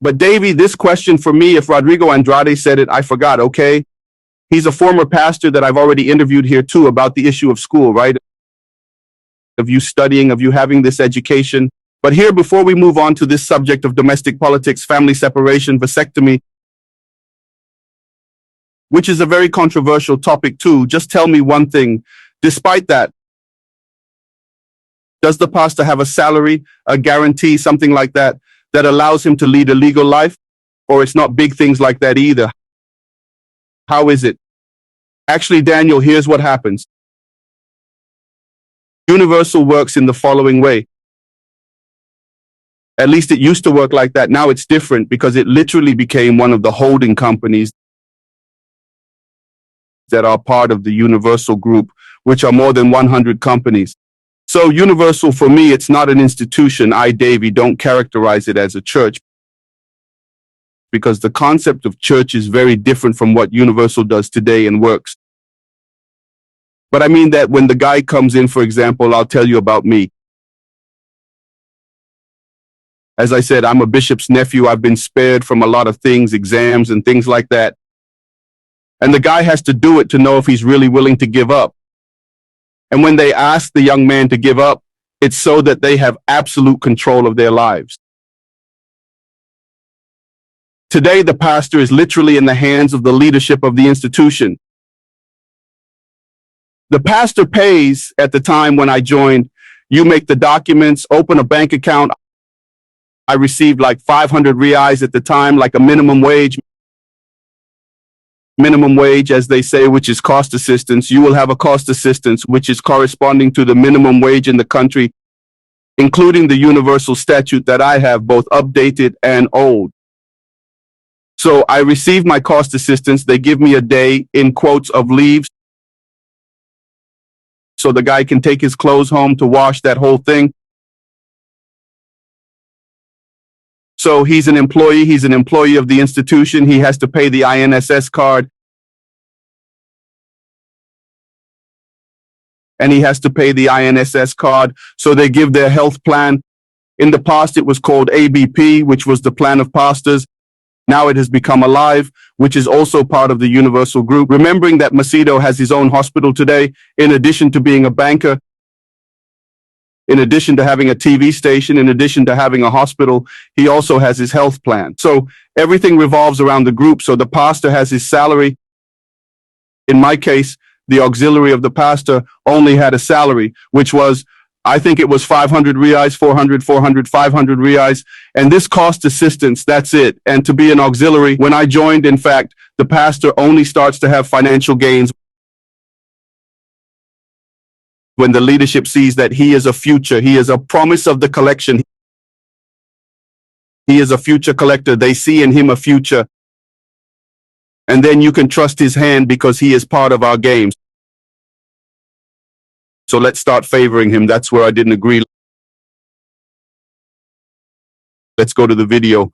But Davey, this question for me, if Rodrigo Andrade said it, I forgot, okay? He's a former pastor that I've already interviewed here too about the issue of school, right? Of you studying, of you having this education. But here, before we move on to this subject of domestic politics, family separation, vasectomy, which is a very controversial topic too, just tell me one thing. Despite that, does the pastor have a salary, a guarantee, something like that, that allows him to lead a legal life? Or it's not big things like that either? How is it? Actually, Daniel, here's what happens. Universal works in the following way. At least it used to work like that. Now it's different because it literally became one of the holding companies that are part of the Universal Group, which are more than 100 companies. So Universal, for me, it's not an institution. I, Davey, don't characterize it as a church because the concept of church is very different from what Universal does today and works. But I mean that when the guy comes in, for example, I'll tell you about me. As I said, I'm a bishop's nephew. I've been spared from a lot of things, exams and things like that. And the guy has to do it to know if he's really willing to give up. And when they ask the young man to give up, it's so that they have absolute control of their lives. Today, the pastor is literally in the hands of the leadership of the institution. The pastor pays at the time when I joined. You make the documents, open a bank account. I received like 500 reais at the time, like a minimum wage, as they say, which is cost assistance. You will have a cost assistance, which is corresponding to the minimum wage in the country, including the universal statute that I have, both updated and old. So I receive my cost assistance. They give me a day, in quotes, of leave, so the guy can take his clothes home to wash, that whole thing. So he's an employee of the institution. He has to pay the INSS card. And he has to pay the INSS card. So they give their health plan. In the past, it was called ABP, which was the plan of pastors. Now it has become Alive, which is also part of the Universal Group. Remembering that Macedo has his own hospital today, in addition to being a banker, in addition to having a TV station, in addition to having a hospital, he also has his health plan. So everything revolves around the group. So the pastor has his salary. In my case, the auxiliary of the pastor only had a salary, which was, I think it was 500 reais, 400, 500 reais. And this cost assistance, that's it. And to be an auxiliary, when I joined, in fact, the pastor only starts to have financial gains when the leadership sees that he is a future, he is a promise of the collection. He is a future collector. They see in him a future. And then you can trust his hand because he is part of our games. So let's start favoring him. That's where I didn't agree. Let's go to the video.